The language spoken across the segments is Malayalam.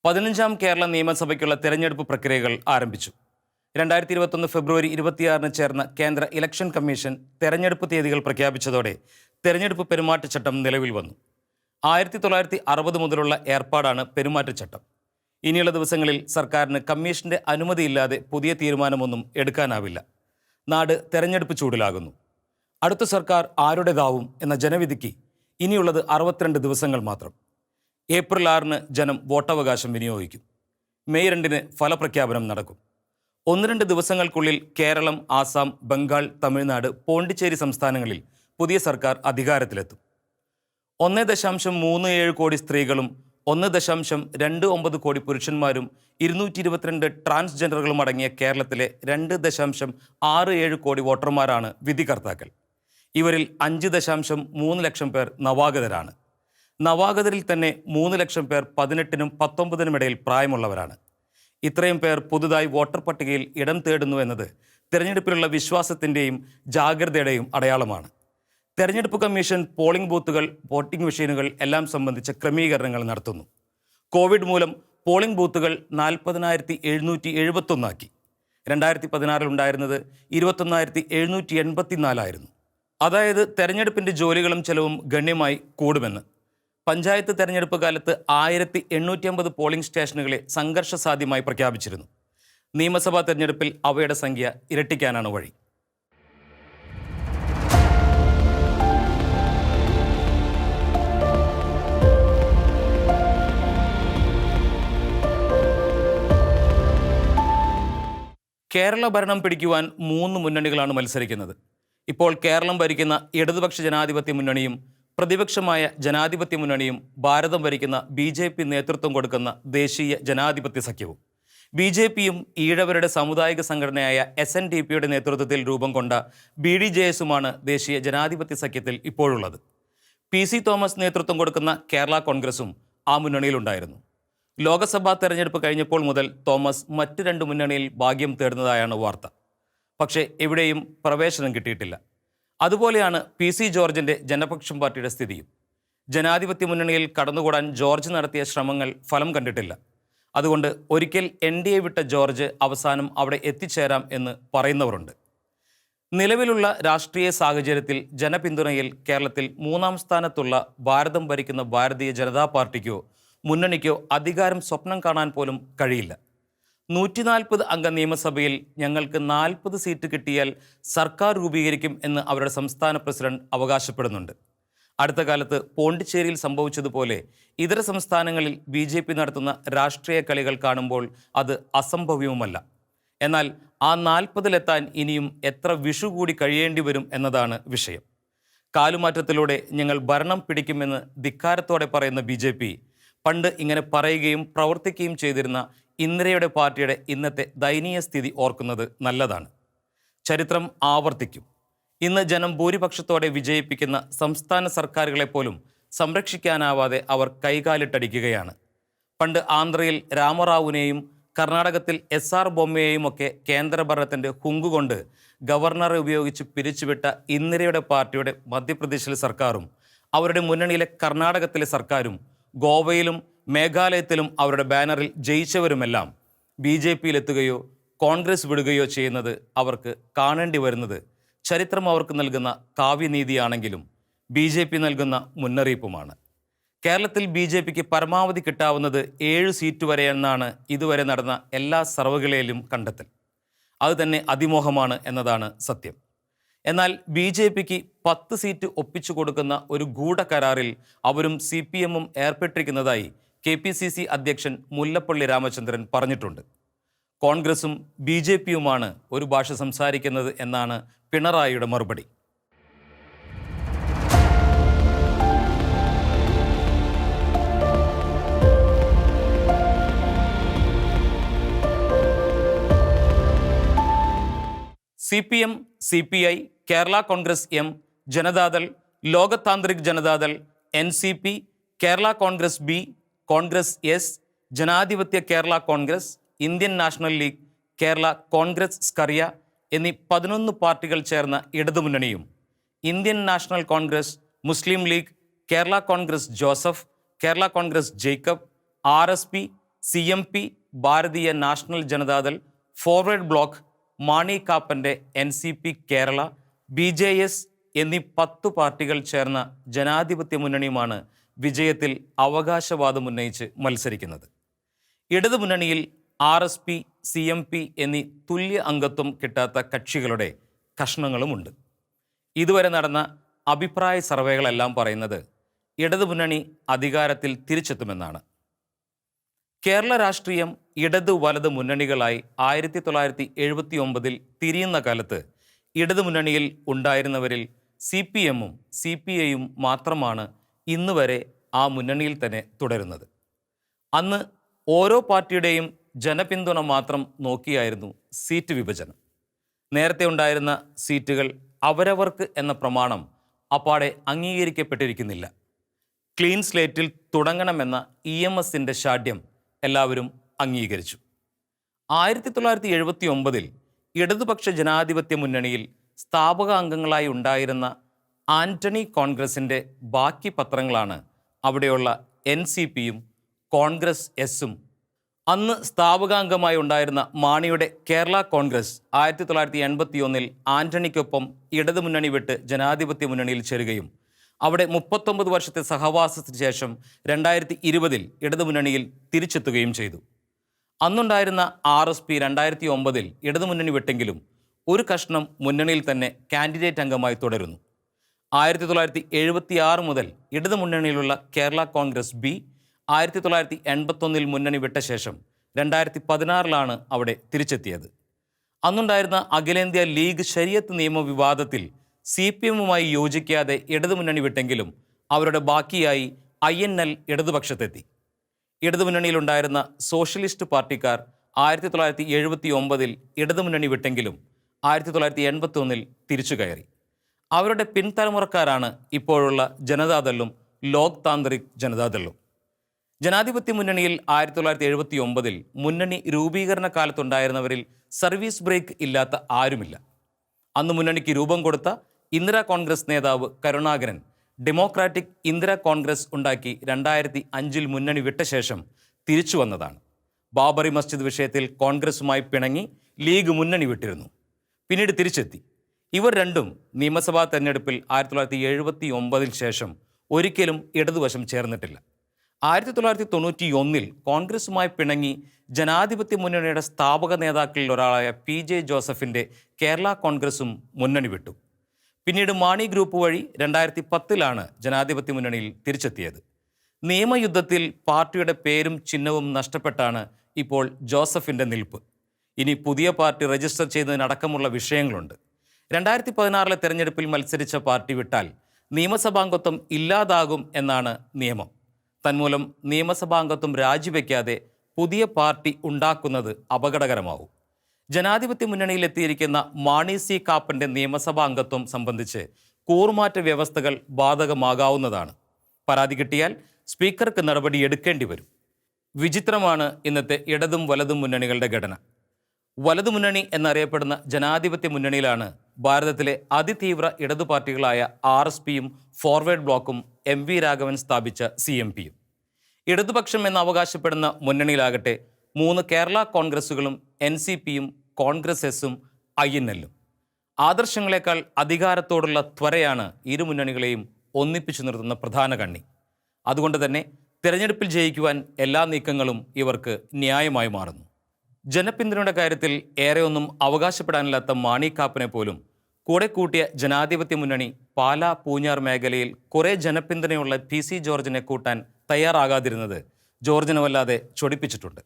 15ാം കേരള നിയമസഭയ്ക്കുള്ള തെരഞ്ഞെടുപ്പ് പ്രക്രിയകൾ ആരംഭിച്ചു. 2021 ഫെബ്രുവരി 26 ചേർന്ന കേന്ദ്ര ഇലക്ഷൻ കമ്മീഷൻ തെരഞ്ഞെടുപ്പ് തീയതികൾ പ്രഖ്യാപിച്ചതോടെ തെരഞ്ഞെടുപ്പ് പെരുമാറ്റച്ചട്ടം നിലവിൽ വന്നു. 1960 മുതലുള്ള ഏർപ്പാടാണ് പെരുമാറ്റച്ചട്ടം. ഇനിയുള്ള ദിവസങ്ങളിൽ സർക്കാരിന് കമ്മീഷന്റെ അനുമതിയില്ലാതെ പുതിയ തീരുമാനമൊന്നും എടുക്കാനാവില്ല. നാട് തെരഞ്ഞെടുപ്പ് ചൂടിലാകുന്നു. അടുത്ത സർക്കാർ ആരുടേതാവും എന്ന ജനവിധിക്ക് ഇനിയുള്ളത് 62 ദിവസങ്ങൾ മാത്രം. ഏപ്രിൽ 6 ജനം വോട്ടവകാശം വിനിയോഗിക്കും. മെയ് 2 ഫലപ്രഖ്യാപനം നടക്കും. 1-2 ദിവസങ്ങൾക്കുള്ളിൽ കേരളം, ആസാം, ബംഗാൾ, തമിഴ്നാട്, പോണ്ടിച്ചേരി സംസ്ഥാനങ്ങളിൽ പുതിയ സർക്കാർ അധികാരത്തിലെത്തും. 1.37 കോടി സ്ത്രീകളും 1.29 കോടി പുരുഷന്മാരും 222 ട്രാൻസ്ജെൻഡറുകളും അടങ്ങിയ കേരളത്തിലെ 2.67 കോടി വോട്ടർമാരാണ് വിധികർത്താക്കൾ. ഇവരിൽ 5.3 ലക്ഷം പേർ നവാഗതരാണ്. നവാഗതരിൽ തന്നെ 3 ലക്ഷം പേർ 18-നും 19-നും ഇടയിൽ പ്രായമുള്ളവരാണ്. ഇത്രയും പേർ പുതുതായി വോട്ടർ പട്ടികയിൽ ഇടം തേടുന്നു എന്നത് തെരഞ്ഞെടുപ്പിലുള്ള വിശ്വാസത്തിൻ്റെയും ജാഗ്രതയുടെയും അടയാളമാണ്. തെരഞ്ഞെടുപ്പ് കമ്മീഷൻ പോളിംഗ് ബൂത്തുകൾ, വോട്ടിംഗ് മെഷീനുകൾ എല്ലാം സംബന്ധിച്ച ക്രമീകരണങ്ങൾ നടത്തുന്നു. കോവിഡ് മൂലം പോളിംഗ് ബൂത്തുകൾ 40,771 ആക്കി. 2016 ഉണ്ടായിരുന്നത് 21,784 ആയിരുന്നു. അതായത് തെരഞ്ഞെടുപ്പിൻ്റെ ജോലികളും ചെലവും ഗണ്യമായി കൂടുമെന്ന്. പഞ്ചായത്ത് തെരഞ്ഞെടുപ്പ് കാലത്ത് 1850 പോളിംഗ് സ്റ്റേഷനുകളെ സംഘർഷസാധ്യമായി പ്രഖ്യാപിച്ചിരുന്നു. നിയമസഭാ തെരഞ്ഞെടുപ്പിൽ അവയുടെ സംഖ്യ ഇരട്ടിക്കാനാണ് വഴി. കേരള ഭരണം പിടിക്കുവാൻ 3 മുന്നണികളാണ് മത്സരിക്കുന്നത്. ഇപ്പോൾ കേരളം ഭരിക്കുന്ന ഇടതുപക്ഷ ജനാധിപത്യ മുന്നണിയും പ്രതിപക്ഷമായ ജനാധിപത്യ മുന്നണിയും ഭാരതം ഭരിക്കുന്ന BJP നേതൃത്വം കൊടുക്കുന്ന ദേശീയ ജനാധിപത്യ സഖ്യവും. BJPയും ഈഴവരുടെ സാമുദായിക സംഘടനയായ SNDPയുടെ നേതൃത്വത്തിൽ രൂപം കൊണ്ട BDJSുമാണ് ദേശീയ ജനാധിപത്യ സഖ്യത്തിൽ ഇപ്പോഴുള്ളത്. PC തോമസ് നേതൃത്വം കൊടുക്കുന്ന കേരള കോൺഗ്രസും ആ മുന്നണിയിലുണ്ടായിരുന്നു. ലോക്സഭാ തെരഞ്ഞെടുപ്പ് കഴിഞ്ഞപ്പോൾ മുതൽ തോമസ് മറ്റ് 2 മുന്നണിയിൽ ഭാഗ്യം തേടുന്നതായാണ് വാർത്ത. പക്ഷേ എവിടെയും പ്രവേശനം കിട്ടിയിട്ടില്ല. അതുപോലെയാണ് PC ജോർജിൻ്റെ ജനപക്ഷം പാർട്ടിയുടെ സ്ഥിതിയും. ജനാധിപത്യ മുന്നണിയിൽ കടന്നുകൂടാൻ ജോർജ് നടത്തിയ ശ്രമങ്ങൾ ഫലം കണ്ടിട്ടില്ല. അതുകൊണ്ട് ഒരിക്കൽ NDA വിട്ട ജോർജ് അവസാനം അവിടെ എത്തിച്ചേരാം എന്ന് പറയുന്നവരുണ്ട്. നിലവിലുള്ള രാഷ്ട്രീയ സാഹചര്യത്തിൽ ജനപിന്തുണയിൽ കേരളത്തിൽ 3ാം സ്ഥാനത്തുള്ള ഭാരതം ഭരിക്കുന്ന ഭാരതീയ ജനതാ പാർട്ടിക്കോ മുന്നണിക്കോ അധികാരം സ്വപ്നം കാണാൻ പോലും കഴിയില്ല. 140 അംഗ നിയമസഭയിൽ ഞങ്ങൾക്ക് 40 സീറ്റ് കിട്ടിയാൽ സർക്കാർ രൂപീകരിക്കും എന്ന് അവരുടെ സംസ്ഥാന പ്രസിഡന്റ് അവകാശപ്പെടുന്നുണ്ട്. അടുത്ത കാലത്ത് പോണ്ടിച്ചേരിയിൽ സംഭവിച്ചതുപോലെ ഇതര സംസ്ഥാനങ്ങളിൽ BJP നടത്തുന്ന രാഷ്ട്രീയ കളികൾ കാണുമ്പോൾ അത് അസംഭവ്യവുമല്ല. എന്നാൽ ആ 40-ലെത്താൻ ഇനിയും എത്ര വിഷു കൂടി കഴിയേണ്ടി വരും എന്നതാണ് വിഷയം. കാലുമാറ്റത്തിലൂടെ ഞങ്ങൾ ഭരണം പിടിക്കുമെന്ന് ധിക്കാരത്തോടെ പറയുന്ന BJP പണ്ട് ഇങ്ങനെ പറയുകയും പ്രവർത്തിക്കുകയും ചെയ്തിരുന്ന ഇന്ദിരയുടെ പാർട്ടിയുടെ ഇന്നത്തെ ദയനീയ സ്ഥിതി ഓർക്കുന്നത് നല്ലതാണ്. ചരിത്രം ആവർത്തിക്കും. ഇന്ന് ജനം ഭൂരിപക്ഷത്തോടെ വിജയിപ്പിക്കുന്ന സംസ്ഥാന സർക്കാരുകളെപ്പോലും സംരക്ഷിക്കാനാവാതെ അവർ കൈകാലിട്ടടിക്കുകയാണ്. പണ്ട് ആന്ധ്രയിൽ രാമറാവുവിനെയും കർണാടകത്തിൽ SR ബൊമ്മയെയും ഒക്കെ കേന്ദ്രഭരണത്തിൻ്റെ ഹുങ്കുകൊണ്ട് ഗവർണറെ ഉപയോഗിച്ച് പിരിച്ചുവിട്ട ഇന്ദിരയുടെ പാർട്ടിയുടെ മധ്യപ്രദേശിലെ സർക്കാരും അവരുടെ മുന്നണിയിലെ കർണാടകത്തിലെ സർക്കാരും ഗോവയിലും മേഘാലയത്തിലും അവരുടെ ബാനറിൽ ജയിച്ചവരുമെല്ലാം BJPയിലെത്തുകയോ കോൺഗ്രസ് വിടുകയോ ചെയ്യുന്നത് അവർക്ക് കാണേണ്ടി വരുന്നത് ചരിത്രം അവർക്ക് നൽകുന്ന കാവ്യനീതിയാണെങ്കിലും BJP നൽകുന്ന മുന്നറിയിപ്പുമാണ്. കേരളത്തിൽ BJPക്ക് പരമാവധി കിട്ടാവുന്നത് 7 സീറ്റ് വരെയെന്നാണ് ഇതുവരെ നടന്ന എല്ലാ സർവ്വേകളിലും കണ്ടെത്തൽ. അതുതന്നെ അതിമോഹമാണ് എന്നതാണ് സത്യം. എന്നാൽ BJPക്ക് 10 സീറ്റ് ഒപ്പിച്ചു കൊടുക്കുന്ന ഒരു ഗൂഢകരാറിൽ അവരും CPMും ഏർപ്പെട്ടിരിക്കുന്നതായി KPCC അധ്യക്ഷൻ മുല്ലപ്പള്ളി രാമചന്ദ്രൻ പറഞ്ഞിട്ടുണ്ട്. കോൺഗ്രസും BJPയുമാണ് ഒരു ഭാഷ സംസാരിക്കുന്നത് എന്നാണ് പിണറായിയുടെ മറുപടി. CPM, CPI, Kerala Congress M, Janata Dal, ലോകതാന്ത്രിക് Janata Dal, NCP, Kerala Congress B, Congress S, ജനാധിപത്യ Kerala Congress, Indian National League, Kerala Congress Skaria എന്നീ 11 പാർട്ടികൾ ചേർന്ന ഇടതുമുന്നണിയും Indian National Congress, Muslim League, Kerala Congress Joseph, Kerala Congress Jacob, RSP, CMP, Bharatiya National Janata Dal, forward block, Mani കാപ്പൻ്റെ NCP കേരള, BJS എന്നീ 10 പാർട്ടികൾ ചേർന്ന ജനാധിപത്യ മുന്നണിയുമാണ് വിജയത്തിൽ അവകാശവാദം ഉന്നയിച്ച് മത്സരിക്കുന്നത്. ഇടതുമുന്നണിയിൽ RSP, CMP എന്നീ തുല്യ അംഗത്വം കിട്ടാത്ത കക്ഷികളുടെ കഷ്ണങ്ങളുമുണ്ട്. ഇതുവരെ നടന്ന അഭിപ്രായ സർവേകളെല്ലാം പറയുന്നത് ഇടതുമുന്നണി അധികാരത്തിൽ തിരിച്ചെത്തുമെന്നാണ്. കേരള രാഷ്ട്രീയം ഇടതു വലത് മുന്നണികളായി 1979 തിരിയുന്ന കാലത്ത് ഇടതുമുന്നണിയിൽ ഉണ്ടായിരുന്നവരിൽ CPM-ഉം CPI-യും മാത്രമാണ് ഇന്ന് വരെ ആ മുന്നണിയിൽ തന്നെ തുടരുന്നത്. അന്ന് ഓരോ പാർട്ടിയുടെയും ജനപിന്തുണ മാത്രം നോക്കിയായിരുന്നു സീറ്റ് വിഭജനം. നേരത്തെ ഉണ്ടായിരുന്ന സീറ്റുകൾ അവരവർക്ക് എന്ന പ്രമാണം അപ്പാടെ അംഗീകരിക്കപ്പെട്ടിരിക്കുന്നില്ല. ക്ലീൻ സ്ലേറ്റിൽ തുടങ്ങണമെന്ന EMSൻ്റെ ശാഠ്യം എല്ലാവരും അംഗീകരിച്ചു. 1979 ഇടതുപക്ഷ ജനാധിപത്യ മുന്നണിയിൽ സ്ഥാപക അംഗങ്ങളായി ഉണ്ടായിരുന്ന ആന്റണി കോൺഗ്രസിൻ്റെ ബാക്കി പത്രങ്ങളാണ് അവിടെയുള്ള NCP-യും കോൺഗ്രസ് എസും. അന്ന് സ്ഥാപകാംഗമായി ഉണ്ടായിരുന്ന മാണിയുടെ കേരള കോൺഗ്രസ് 1981 ആന്റണിക്കൊപ്പം ഇടതുമുന്നണി വിട്ട് ജനാധിപത്യ മുന്നണിയിൽ ചേരുകയും അവിടെ 39 വർഷത്തെ സഹവാസത്തിന് ശേഷം 2020 ഇടതുമുന്നണിയിൽ തിരിച്ചെത്തുകയും ചെയ്തു. അന്നുണ്ടായിരുന്ന RSP 2009 ഇടതുമുന്നണി വിട്ടെങ്കിലും ഒരു കഷ്ണം മുന്നണിയിൽ തന്നെ കാൻഡിഡേറ്റ് അംഗമായി തുടരുന്നു. 1976 മുതൽ ഇടതുമുന്നണിയിലുള്ള കേരള കോൺഗ്രസ് B 1981 മുന്നണി വിട്ട ശേഷം 2016 അവിടെ തിരിച്ചെത്തിയത്. അന്നുണ്ടായിരുന്ന അഖിലേന്ത്യാ ലീഗ് ശരീഅത്ത് നിയമ വിവാദത്തിൽ CPM-യുമായി യോജിക്കാതെ ഇടതുമുന്നണി വിട്ടെങ്കിലും അവരുടെ ബാക്കിയായി INL ഇടതുപക്ഷത്തെത്തി. ഇടതുമുന്നണിയിലുണ്ടായിരുന്ന സോഷ്യലിസ്റ്റ് പാർട്ടിക്കാർ 1979 ഇടതുമുന്നണി വിട്ടെങ്കിലും 1981 തിരിച്ചു കയറി. അവരുടെ പിൻതലമുറക്കാരാണ് ഇപ്പോഴുള്ള ജനതാദളും ലോക് താന്ത്രിക് ജനതാദളും. ജനാധിപത്യ മുന്നണിയിൽ 1979 മുന്നണി രൂപീകരണ കാലത്തുണ്ടായിരുന്നവരിൽ സർവീസ് ബ്രേക്ക് ഇല്ലാത്ത ആരുമില്ല. അന്ന് മുന്നണിക്ക് രൂപം കൊടുത്ത ഇന്ദിരാ കോൺഗ്രസ് നേതാവ് കരുണാകരൻ ഡെമോക്രാറ്റിക് ഇന്ദിരാ കോൺഗ്രസ് ഉണ്ടാക്കി 2005 മുന്നണി വിട്ട ശേഷം തിരിച്ചു വന്നതാണ്. ബാബറി മസ്ജിദ് വിഷയത്തിൽ കോൺഗ്രസുമായി പിണങ്ങി ലീഗ് മുന്നണി വിട്ടിരുന്നു, പിന്നീട് തിരിച്ചെത്തി. ഇവർ രണ്ടും നിയമസഭാ തെരഞ്ഞെടുപ്പിൽ 1979 ശേഷം ഒരിക്കലും ഇടതുവശം ചേർന്നിട്ടില്ല. 1991 കോൺഗ്രസുമായി പിണങ്ങി ജനാധിപത്യ മുന്നണിയുടെ സ്ഥാപക നേതാക്കളിൽ ഒരാളായ PJ ജോസഫിൻ്റെ കേരള കോൺഗ്രസും മുന്നണി വിട്ടു. പിന്നീട് മാണി ഗ്രൂപ്പ് വഴി 2010 ജനാധിപത്യ മുന്നണിയിൽ തിരിച്ചെത്തിയത്. നിയമയുദ്ധത്തിൽ പാർട്ടിയുടെ പേരും ചിഹ്നവും നഷ്ടപ്പെട്ടാണ് ഇപ്പോൾ ജോസഫിൻ്റെ നിൽപ്പ്. ഇനി പുതിയ പാർട്ടി രജിസ്റ്റർ ചെയ്യുന്നതിനടക്കമുള്ള വിഷയങ്ങളുണ്ട്. 2016 തെരഞ്ഞെടുപ്പിൽ മത്സരിച്ച പാർട്ടി വിട്ടാൽ നിയമസഭാംഗത്വം ഇല്ലാതാകും എന്നാണ് നിയമം. തന്മൂലം നിയമസഭാംഗത്വം രാജിവെക്കാതെ പുതിയ പാർട്ടി ഉണ്ടാക്കുന്നത് അപകടകരമാവും. ജനാധിപത്യ മുന്നണിയിലെത്തിയിരിക്കുന്ന മാണി C കാപ്പൻ്റെ നിയമസഭാ അംഗത്വം സംബന്ധിച്ച് കൂറുമാറ്റ വ്യവസ്ഥകൾ ബാധകമാകാവുന്നതാണ്. പരാതി കിട്ടിയാൽ സ്പീക്കർക്ക് നടപടി എടുക്കേണ്ടി വരും. വിചിത്രമാണ് ഇന്നത്തെ ഇടതും വലതും മുന്നണികളുടെ ഘടന. വലതുമുന്നണി എന്നറിയപ്പെടുന്ന ജനാധിപത്യ മുന്നണിയിലാണ് ഭാരതത്തിലെ അതിതീവ്ര ഇടതു പാർട്ടികളായ RSP-യും ഫോർവേഡ് ബ്ലോക്കും MV രാഘവൻ സ്ഥാപിച്ച CMP-യും. ഇടതുപക്ഷം എന്ന് അവകാശപ്പെടുന്ന മുന്നണിയിലാകട്ടെ 3 കേരള കോൺഗ്രസുകളും NCP-യും കോൺഗ്രസ് എസും INL-ഉം. ആദർശങ്ങളെക്കാൾ അധികാരത്തോടുള്ള ത്വരയാണ് ഇരു മുന്നണികളെയും ഒന്നിപ്പിച്ചു നിർത്തുന്ന പ്രധാന കണ്ണി. അതുകൊണ്ട് തന്നെ തിരഞ്ഞെടുപ്പിൽ ജയിക്കുവാൻ എല്ലാ നീക്കങ്ങളും ഇവർക്ക് ന്യായമായി മാറുന്നു. ജനപിന്തുണയുടെ കാര്യത്തിൽ ഏറെയൊന്നും അവകാശപ്പെടാനില്ലാത്ത മാണി കാപ്പനെ പോലും കൂടെ കൂട്ടിയ ജനാധിപത്യ മുന്നണി പാലാ പൂഞ്ഞാർ മേഖലയിൽ കുറേ ജനപിന്തുണയുള്ള PC ജോർജിനെ കൂട്ടാൻ തയ്യാറാകാതിരുന്നത് ജോർജിനെ വല്ലാതെ ചൊടിപ്പിച്ചിട്ടുണ്ട്.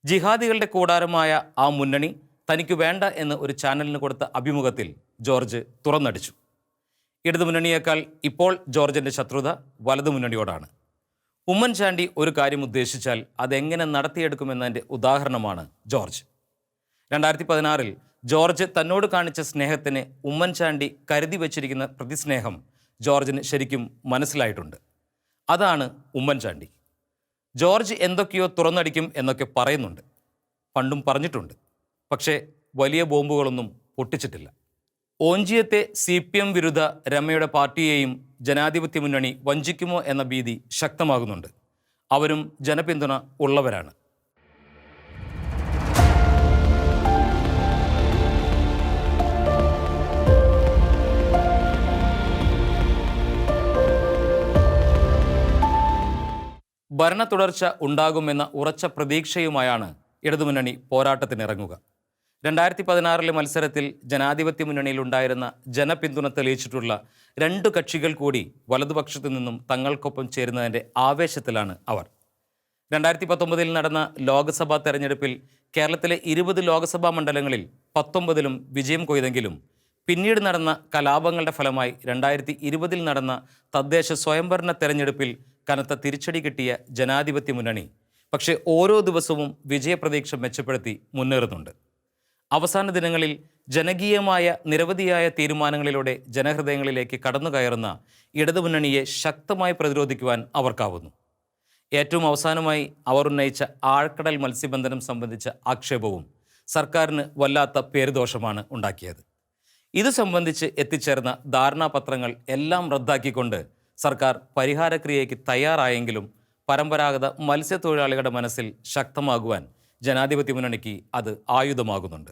ജിഹാദികളുടെ കൂടാരമായ ആ മുന്നണി തനിക്ക് വേണ്ട എന്ന് ഒരു ചാനലിന് കൊടുത്ത അഭിമുഖത്തിൽ ജോർജ് തുറന്നടിച്ചു. ഇടതുമുന്നണിയേക്കാൾ ഇപ്പോൾ ജോർജിൻ്റെ ശത്രുത വലതുമുന്നണിയോടാണ്. ഉമ്മൻചാണ്ടി ഒരു കാര്യം ഉദ്ദേശിച്ചാൽ അതെങ്ങനെ നടത്തിയെടുക്കുമെന്നതിൻ്റെ ഉദാഹരണമാണ് ജോർജ്. 2016 ജോർജ് തന്നോട് കാണിച്ച സ്നേഹത്തിന് ഉമ്മൻചാണ്ടി കരുതി വച്ചിരിക്കുന്ന പ്രതിസ്നേഹം ജോർജിന് ശരിക്കും മനസ്സിലായിട്ടുണ്ട്. അതാണ് ഉമ്മൻചാണ്ടി. ജോർജ് എന്തൊക്കെയോ തുറന്നടിക്കും എന്നൊക്കെ പറയുന്നുണ്ട്, പണ്ടും പറഞ്ഞിട്ടുണ്ട്. പക്ഷേ വലിയ ബോംബുകളൊന്നും പൊട്ടിച്ചിട്ടില്ല. ഓഞ്ചിയത്തെ CPM വിരുദ്ധ രമയുടെ പാർട്ടിയെയും ജനാധിപത്യ മുന്നണി വഞ്ചിക്കുമോ എന്ന ഭീതി ശക്തമാകുന്നുണ്ട്. അവരും ജനപിന്തുണ ഉള്ളവരാണ്. ഭരണ തുടർച്ച ഉണ്ടാകുമെന്ന ഉറച്ച പ്രതീക്ഷയുമായാണ് ഇടതുമുന്നണി പോരാട്ടത്തിനിറങ്ങുക. 2016 മത്സരത്തിൽ ജനാധിപത്യ മുന്നണിയിൽ ഉണ്ടായിരുന്ന ജനപിന്തുണ തെളിയിച്ചിട്ടുള്ള രണ്ടു കക്ഷികൾ കൂടി വലതുപക്ഷത്തു നിന്നും തങ്ങൾക്കൊപ്പം ചേരുന്നതിൻ്റെ ആവേശത്തിലാണ് അവർ. 2019 നടന്ന ലോക്സഭാ തെരഞ്ഞെടുപ്പിൽ കേരളത്തിലെ 20 ലോക്സഭാ മണ്ഡലങ്ങളിൽ 19ലും വിജയം കൊയ്തെങ്കിലും പിന്നീട് നടന്ന കലാപങ്ങളുടെ ഫലമായി 2020 നടന്ന തദ്ദേശ സ്വയംഭരണ തെരഞ്ഞെടുപ്പിൽ കനത്ത തിരിച്ചടി കിട്ടിയ ജനാധിപത്യ മുന്നണി പക്ഷേ ഓരോ ദിവസവും വിജയപ്രതീക്ഷ മെച്ചപ്പെടുത്തി മുന്നേറുന്നുണ്ട്. അവസാന ദിനങ്ങളിൽ ജനകീയമായ നിരവധിയായ തീരുമാനങ്ങളിലൂടെ ജനഹൃദയങ്ങളിലേക്ക് കടന്നുകയറുന്ന ഇടതുമുന്നണിയെ ശക്തമായി പ്രതിരോധിക്കുവാൻ അവർക്കാവുന്നു. ഏറ്റവും അവസാനമായി അവർ ഉന്നയിച്ച ആഴക്കടൽ മത്സ്യബന്ധനം സംബന്ധിച്ച ആക്ഷേപവും സർക്കാരിന് വല്ലാത്ത പേരുദോഷമാണ് ഉണ്ടാക്കിയത്. ഇത് സംബന്ധിച്ച് എത്തിച്ചേർന്ന ധാരണാപത്രങ്ങൾ എല്ലാം റദ്ദാക്കിക്കൊണ്ട് സർക്കാർ പരിഹാരക്രിയയ്ക്ക് തയ്യാറായെങ്കിലും പരമ്പരാഗത മത്സ്യത്തൊഴിലാളികളുടെ മനസ്സിൽ ശക്തമാകുവാൻ ജനാധിപത്യ മുന്നണിക്ക് അത് ആയുധമാകുന്നുണ്ട്.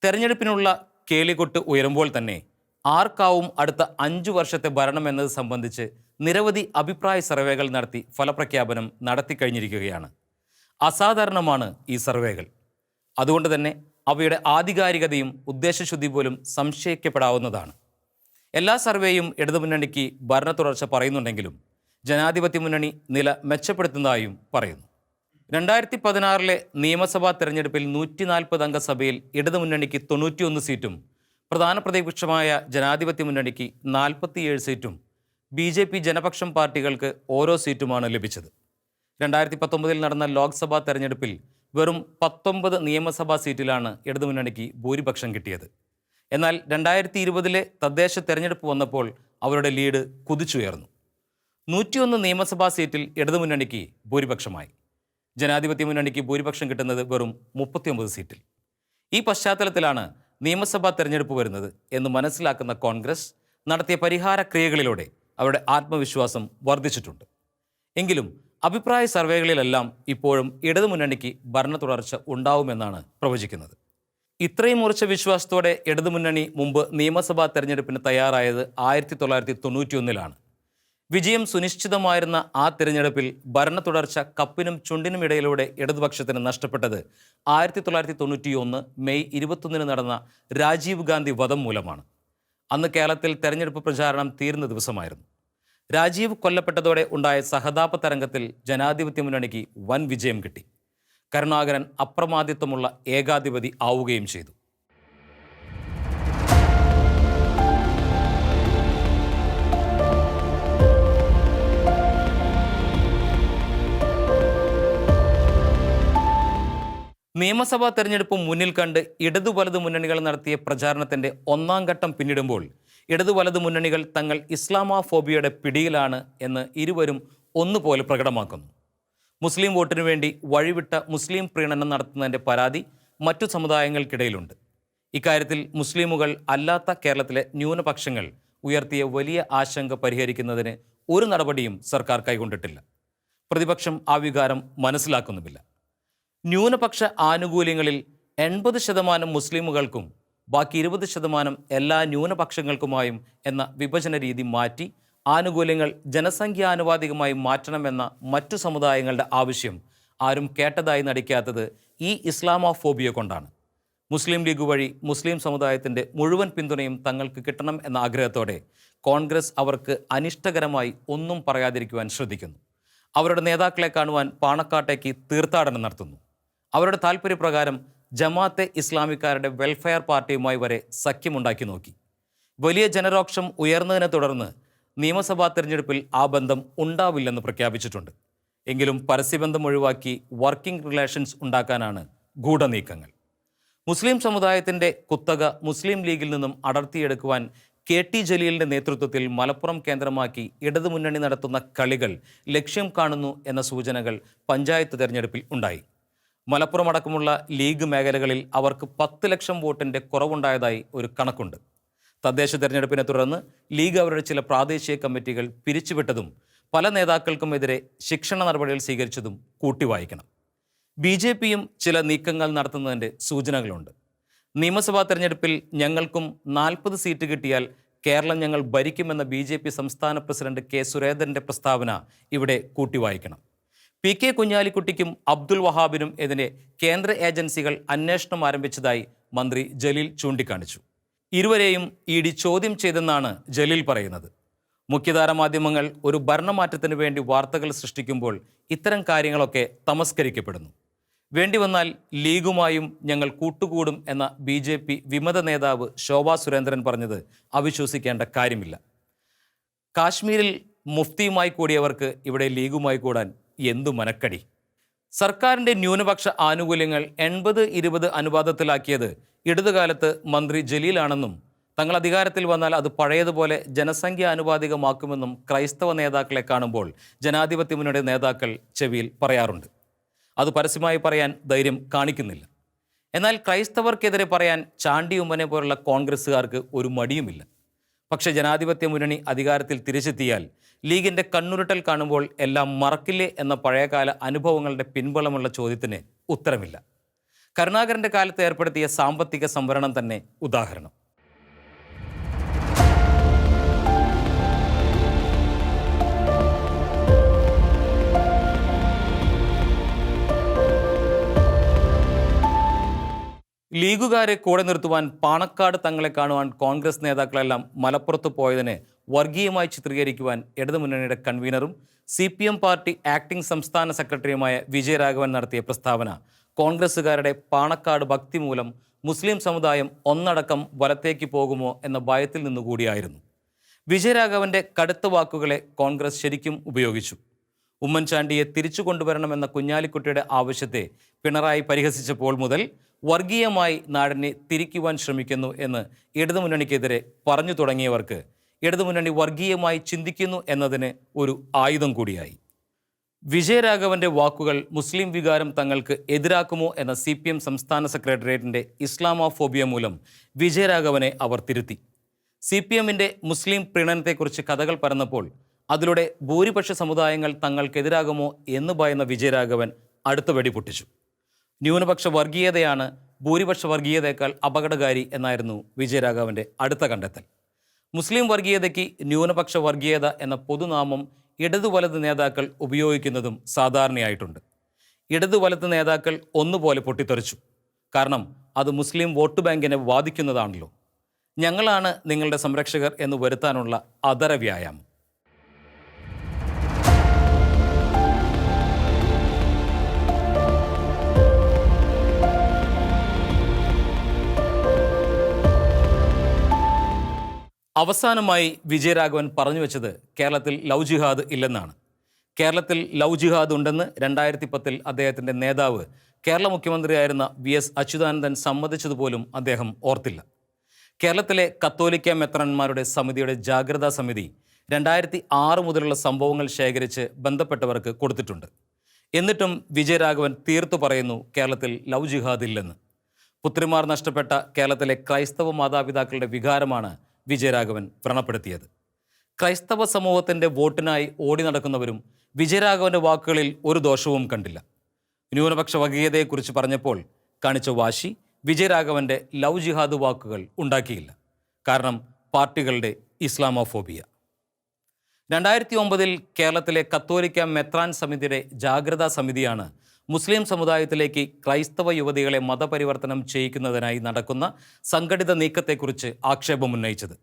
തെരഞ്ഞെടുപ്പിനുള്ള കേളികൊട്ട് ഉയരുമ്പോൾ തന്നെ ആർക്കാവും അടുത്ത 5 വർഷത്തെ ഭരണം എന്നത് സംബന്ധിച്ച് നിരവധി അഭിപ്രായ സർവേകൾ നടത്തി ഫലപ്രഖ്യാപനം നടത്തിക്കഴിഞ്ഞിരിക്കുകയാണ്. അസാധാരണമാണ് ഈ സർവേകൾ. അതുകൊണ്ട് തന്നെ അവയുടെ ആധികാരികതയും ഉദ്ദേശശുദ്ധി പോലും സംശയിക്കപ്പെടാവുന്നതാണ്. എല്ലാ സർവേയും ഇടതുമുന്നണിക്ക് ഭരണ തുടർച്ച പറയുന്നുണ്ടെങ്കിലും ജനാധിപത്യ മുന്നണി നില മെച്ചപ്പെടുത്തുന്നതായും പറയുന്നു. 2016 നിയമസഭാ തെരഞ്ഞെടുപ്പിൽ 140 അംഗ സഭയിൽ ഇടതുമുന്നണിക്ക് 91 സീറ്റും പ്രധാന പ്രതിപക്ഷമായ ജനാധിപത്യ മുന്നണിക്ക് 47 സീറ്റും BJP ജനപക്ഷം പാർട്ടികൾക്ക് ഓരോ സീറ്റുമാണ് ലഭിച്ചത്. 2019 നടന്ന ലോക്സഭാ തെരഞ്ഞെടുപ്പിൽ വെറും 19 നിയമസഭാ സീറ്റിലാണ് ഇടതുമുന്നണിക്ക് ഭൂരിപക്ഷം കിട്ടിയത്. എന്നാൽ 2020 തദ്ദേശ തെരഞ്ഞെടുപ്പ് വന്നപ്പോൾ അവരുടെ ലീഡ് കുതിച്ചുയർന്നു. 101 നിയമസഭാ സീറ്റിൽ ഇടതുമുന്നണിക്ക് ഭൂരിപക്ഷമായി. ജനാധിപത്യ മുന്നണിക്ക് ഭൂരിപക്ഷം കിട്ടുന്നത് വെറും 39 സീറ്റിൽ. ഈ പശ്ചാത്തലത്തിലാണ് നിയമസഭാ തെരഞ്ഞെടുപ്പ് വരുന്നത് എന്ന് മനസ്സിലാക്കുന്ന കോൺഗ്രസ് നടത്തിയ പരിഹാര ക്രിയകളിലൂടെ അവരുടെ ആത്മവിശ്വാസം വർദ്ധിച്ചിട്ടുണ്ട്. എങ്കിലും അഭിപ്രായ സർവേകളിലെല്ലാം ഇപ്പോഴും ഇടതുമുന്നണിക്ക് ഭരണ തുടർച്ച ഉണ്ടാവുമെന്നാണ് പ്രവചിക്കുന്നത്. ഇത്രയും ഉറച്ച വിശ്വാസത്തോടെ ഇടതുമുന്നണി മുമ്പ് നിയമസഭാ തെരഞ്ഞെടുപ്പിന് തയ്യാറായത് 1991 വിജയം സുനിശ്ചിതമായിരുന്ന ആ തിരഞ്ഞെടുപ്പിൽ ഭരണ തുടർച്ച കപ്പിനും ചുണ്ടിനും ഇടയിലൂടെ ഇടതുപക്ഷത്തിന് നഷ്ടപ്പെട്ടത് 1991 മെയ് 21 നടന്ന രാജീവ് ഗാന്ധി വധം മൂലമാണ്. അന്ന് കേരളത്തിൽ തെരഞ്ഞെടുപ്പ് പ്രചാരണം തീർന്ന ദിവസമായിരുന്നു. രാജീവ് കൊല്ലപ്പെട്ടതോടെ ഉണ്ടായ സഹതാപ തരംഗത്തിൽ ജനാധിപത്യ മുന്നണിക്ക് വൻ വിജയം കിട്ടി. കരുണാകരൻ അപ്രമാദിത്വമുള്ള ഏകാധിപതി ആവുകയും ചെയ്തു. നിയമസഭാ തെരഞ്ഞെടുപ്പ് മുന്നിൽ കണ്ട് ഇടതു വലതു മുന്നണികൾ നടത്തിയ പ്രചാരണത്തിൻ്റെ 1ാം ഘട്ടം പിന്നിടുമ്പോൾ ഇടതു വലതു മുന്നണികൾ തങ്ങൾ ഇസ്ലാമോഫോബിയയുടെ പിടിയിലാണ് എന്ന് ഇരുവരും ഒന്നുപോലെ പ്രകടമാക്കുന്നു. മുസ്ലിം വോട്ടിനു വേണ്ടി വഴിവിട്ട മുസ്ലിം പ്രീണനം നടത്തുന്നതിൻ്റെ പരാതി മറ്റു സമുദായങ്ങൾക്കിടയിലുണ്ട്. ഇക്കാര്യത്തിൽ മുസ്ലിമുകൾ അല്ലാത്ത കേരളത്തിലെ ന്യൂനപക്ഷങ്ങൾ ഉയർത്തിയ വലിയ ആശങ്ക പരിഹരിക്കുന്നതിന് ഒരു നടപടിയും സർക്കാർ കൈക്കൊണ്ടിട്ടില്ല. പ്രതിപക്ഷം ആ വികാരം മനസ്സിലാക്കുന്നുമില്ല. ന്യൂനപക്ഷ ആനുകൂല്യങ്ങളിൽ 80% മുസ്ലിമുകൾക്കും ബാക്കി 20% എല്ലാ ന്യൂനപക്ഷങ്ങൾക്കുമായും എന്ന വിഭജന രീതി മാറ്റി ആനുകൂല്യങ്ങൾ ജനസംഖ്യാനുപാതികമായി മാറ്റണമെന്ന മറ്റു സമുദായങ്ങളുടെ ആവശ്യം ആരും കേട്ടതായി നടിക്കാത്തത് ഈ ഇസ്ലാമോഫോബിയ കൊണ്ടാണ്. മുസ്ലിം ലീഗ് വഴി മുസ്ലിം സമുദായത്തിൻ്റെ മുഴുവൻ പിന്തുണയും തങ്ങൾക്ക് കിട്ടണം എന്ന ആഗ്രഹത്തോടെ കോൺഗ്രസ് അവർക്ക് അനിഷ്ടകരമായി ഒന്നും പറയാതിരിക്കുവാൻ ശ്രദ്ധിക്കുന്നു. അവരുടെ നേതാക്കളെ കാണുവാൻ പാണക്കാട്ടേക്ക് തീർത്ഥാടനം നടത്തുന്നു. അവരുടെ താൽപ്പര്യപ്രകാരം ജമാഅത്തെ ഇസ്ലാമിക്കാരുടെ വെൽഫെയർ പാർട്ടിയുമായി വരെ സഖ്യമുണ്ടാക്കി നോക്കി. വലിയ ജനരോക്ഷം ഉയർന്നതിനെ തുടർന്ന് നിയമസഭാ തെരഞ്ഞെടുപ്പിൽ ആ ബന്ധം ഉണ്ടാവില്ലെന്ന് പ്രഖ്യാപിച്ചിട്ടുണ്ട്. എങ്കിലും പരസ്യബന്ധം ഒഴിവാക്കി വർക്കിംഗ് റിലേഷൻസ് ഉണ്ടാക്കാനാണ് ഗൂഢനീക്കങ്ങൾ. മുസ്ലിം സമുദായത്തിൻ്റെ കുത്തക മുസ്ലിം ലീഗിൽ നിന്നും അടർത്തിയെടുക്കുവാൻ KT ജലീലിൻ്റെ നേതൃത്വത്തിൽ മലപ്പുറം കേന്ദ്രമാക്കി ഇടതുമുന്നണി നടത്തുന്ന കളികൾ ലക്ഷ്യം കാണുന്നു എന്ന സൂചനകൾ പഞ്ചായത്ത് തെരഞ്ഞെടുപ്പിൽ ഉണ്ടായി. മലപ്പുറം അടക്കമുള്ള ലീഗ് മേഖലകളിൽ അവർക്ക് 10 ലക്ഷം വോട്ടിൻ്റെ കുറവുണ്ടായതായി ഒരു കണക്കുണ്ട്. തദ്ദേശ തെരഞ്ഞെടുപ്പിനെ തുടർന്ന് ലീഗ് അവരുടെ ചില പ്രാദേശിക കമ്മിറ്റികൾ പിരിച്ചുവിട്ടതും പല നേതാക്കൾക്കുമെതിരെ ശിക്ഷണ നടപടികൾ സ്വീകരിച്ചതും കൂട്ടിവായിക്കണം. BJPയും ചില നീക്കങ്ങൾ നടത്തുന്നതിൻ്റെ സൂചനകളുണ്ട്. നിയമസഭാ തെരഞ്ഞെടുപ്പിൽ ഞങ്ങൾക്കും 40 സീറ്റ് കിട്ടിയാൽ കേരളം ഞങ്ങൾ ഭരിക്കുമെന്ന BJP സംസ്ഥാന പ്രസിഡന്റ് K. സുരേന്ദ്രൻ്റെ പ്രസ്താവന ഇവിടെ കൂട്ടിവായിക്കണം. കെ കുഞ്ഞാലിക്കുട്ടിക്കും അബ്ദുൽ വഹാബിനും എതിരെ കേന്ദ്ര ഏജൻസികൾ അന്വേഷണം ആരംഭിച്ചതായി മന്ത്രി ജലീൽ ചൂണ്ടിക്കാണിച്ചു. ഇരുവരെയും ഇ ചോദ്യം ചെയ്തെന്നാണ് ജലീൽ പറയുന്നത്. മുഖ്യധാര മാധ്യമങ്ങൾ ഒരു ഭരണമാറ്റത്തിന് വേണ്ടി വാർത്തകൾ സൃഷ്ടിക്കുമ്പോൾ ഇത്തരം കാര്യങ്ങളൊക്കെ തമസ്കരിക്കപ്പെടുന്നു. വേണ്ടിവന്നാൽ ലീഗുമായും ഞങ്ങൾ കൂട്ടുകൂടും എന്ന BJP വിമത നേതാവ് ശോഭാ സുരേന്ദ്രൻ പറഞ്ഞത് അവിശ്വസിക്കേണ്ട കാര്യമില്ല. കാശ്മീരിൽ മുഫ്തിയുമായി കൂടിയവർക്ക് ഇവിടെ ലീഗുമായി കൂടാൻ എന്തു മനക്കടി? സർക്കാരിൻ്റെ ന്യൂനപക്ഷ ആനുകൂല്യങ്ങൾ 80-20 അനുപാതത്തിലാക്കിയത് ഇടതുകാലത്ത് മന്ത്രി ജലീലാണെന്നും തങ്ങൾ അധികാരത്തിൽ വന്നാൽ അത് പഴയതുപോലെ ജനസംഖ്യാനുപാതികമാക്കുമെന്നും ക്രൈസ്തവ നേതാക്കളെ കാണുമ്പോൾ ജനാധിപത്യ മുന്നണിയുടെ നേതാക്കൾ ചെവിയിൽ പറയാറുണ്ട്. അത് പരസ്യമായി പറയാൻ ധൈര്യം കാണിക്കുന്നില്ല. എന്നാൽ ക്രൈസ്തവർക്കെതിരെ പറയാൻ ചാണ്ടിയുമ്മനെ പോലുള്ള കോൺഗ്രസ്സുകാർക്ക് ഒരു മടിയുമില്ല. പക്ഷേ ജനാധിപത്യ മുന്നണി അധികാരത്തിൽ തിരിച്ചെത്തിയാൽ ലീഗിൻ്റെ കണ്ണുരുട്ടൽ കാണുമ്പോൾ എല്ലാം മറക്കില്ലേ എന്ന പഴയകാല അനുഭവങ്ങളുടെ പിൻബലമുള്ള ചോദ്യത്തിന് ഉത്തരമില്ല. കരുണാകരൻ്റെ കാലത്ത് ഏർപ്പെടുത്തിയ സാമ്പത്തിക സംവരണം തന്നെ ഉദാഹരണം. ലീഗുകാരെ കൂടെ നിർത്തുവാൻ പാണക്കാട് തങ്ങളെ കാണുവാൻ കോൺഗ്രസ് നേതാക്കളെല്ലാം മലപ്പുറത്ത് പോയതിനെ വർഗീയമായി ചിത്രീകരിക്കുവാൻ ഇടതുമുന്നണിയുടെ കൺവീനറും CPM പാർട്ടി ആക്ടിംഗ് സംസ്ഥാന സെക്രട്ടറിയുമായ വിജയരാഘവൻ നടത്തിയ പ്രസ്താവന കോൺഗ്രസ്സുകാരുടെ പാണക്കാട് ഭക്തി മൂലം മുസ്ലിം സമുദായം ഒന്നടക്കം വലത്തേക്ക് പോകുമോ എന്ന ഭയത്തിൽ നിന്നുകൂടിയായിരുന്നു. വിജയരാഘവൻ്റെ കടുത്ത വാക്കുകളെ കോൺഗ്രസ് ശരിക്കും ഉപയോഗിച്ചു. ഉമ്മൻചാണ്ടിയെ തിരിച്ചു കൊണ്ടുവരണമെന്ന കുഞ്ഞാലിക്കുട്ടിയുടെ ആവശ്യത്തെ പിണറായി പരിഹസിച്ചപ്പോൾ മുതൽ വർഗീയമായി നാടിനെ തിരിക്കുവാൻ ശ്രമിക്കുന്നു എന്ന് ഇടതുമുന്നണിക്കെതിരെ പറഞ്ഞു തുടങ്ങിയവർക്ക് ഇടതുമുന്നണി വർഗീയമായി ചിന്തിക്കുന്നു എന്നതിന് ഒരു ആയുധം കൂടിയായി. വിജയരാഘവൻ്റെ വാക്കുകൾ മുസ്ലിം വികാരം തങ്ങൾക്ക് എതിരാക്കുമോ എന്ന CPM സംസ്ഥാന സെക്രട്ടേറിയറ്റിൻ്റെ ഇസ്ലാമോഫോബിയ മൂലം വിജയരാഘവനെ അവർ തിരുത്തി. CPMൻ്റെ മുസ്ലിം പ്രീണനത്തെക്കുറിച്ച് കഥകൾ പരന്നപ്പോൾ അതിലൂടെ ഭൂരിപക്ഷ സമുദായങ്ങൾ തങ്ങൾക്കെതിരാകുമോ എന്ന് ഭയന്ന വിജയരാഘവൻ അടുത്ത വെടി പൊട്ടിച്ചു. ന്യൂനപക്ഷ വർഗീയതയാണ് ഭൂരിപക്ഷ വർഗീയതയേക്കാൾ അപകടകാരി എന്നായിരുന്നു വിജയരാഘവൻ്റെ അടുത്ത കണ്ടെത്തൽ. മുസ്ലിം വർഗീയതയ്ക്ക് ന്യൂനപക്ഷ വർഗീയത എന്ന പൊതുനാമം ഇടതുവലത് നേതാക്കൾ ഉപയോഗിക്കുന്നതും സാധാരണയായിട്ടുണ്ട്. ഇടതുവലത് നേതാക്കൾ ഒന്നുപോലെ പൊട്ടിത്തെറിച്ചു. കാരണം അത് മുസ്ലിം വോട്ട് ബാങ്കിനെ ബാധിക്കുന്നതാണല്ലോ. ഞങ്ങളാണ് നിങ്ങളുടെ സംരക്ഷകർ എന്ന് വരുത്താനുള്ള അധര വ്യായാമം. അവസാനമായി വിജയരാഘവൻ പറഞ്ഞു വെച്ചത് കേരളത്തിൽ ലവ് ജിഹാദ് ഇല്ലെന്നാണ്. കേരളത്തിൽ ലവ് ജിഹാദ് ഉണ്ടെന്ന് 2010 അദ്ദേഹത്തിൻ്റെ നേതാവ് കേരള മുഖ്യമന്ത്രിയായിരുന്ന VS അച്യുതാനന്ദൻ സമ്മതിച്ചതുപോലും അദ്ദേഹം ഓർത്തില്ല. കേരളത്തിലെ കത്തോലിക്ക മെത്രാന്മാരുടെ സമിതിയുടെ ജാഗ്രതാ സമിതി 2006 മുതലുള്ള സംഭവങ്ങൾ ശേഖരിച്ച് ബന്ധപ്പെട്ടവർക്ക് കൊടുത്തിട്ടുണ്ട്. എന്നിട്ടും വിജയരാഘവൻ തീർത്തു പറയുന്നു കേരളത്തിൽ ലവ് ജിഹാദ് ഇല്ലെന്ന്. പുത്രിമാർ നഷ്ടപ്പെട്ട കേരളത്തിലെ ക്രൈസ്തവ മാതാപിതാക്കളുടെ വികാരമാണ് വിജയരാഘവൻ വ്രണപ്പെടുത്തിയത്. ക്രൈസ്തവ സമൂഹത്തിൻ്റെ വോട്ടിനായി ഓടി നടക്കുന്നവരും വിജയരാഘവൻ്റെ വാക്കുകളിൽ ഒരു ദോഷവും കണ്ടില്ല. ന്യൂനപക്ഷ വർഗീയതയെക്കുറിച്ച് പറഞ്ഞപ്പോൾ കാണിച്ച വാശി വിജയരാഘവൻ്റെ ലവ് ജിഹാദ് വാക്കുകൾ ഉണ്ടാക്കിയില്ല. കാരണം പാർട്ടികളുടെ ഇസ്ലാമോഫോബിയ. 2009 കേരളത്തിലെ കത്തോലിക്ക മെത്രാൻ സമിതിയുടെ ജാഗ്രതാ സമിതിയാണ് മുസ്ലിം സമുദായത്തിലേക്ക് ക്രൈസ്തവ യുവതികളെ മതപരിവർത്തനം ചെയ്യിക്കുന്നതിനായി നടക്കുന്ന സംഘടിത നീക്കത്തെക്കുറിച്ച് ആക്ഷേപമുന്നയിച്ചത്.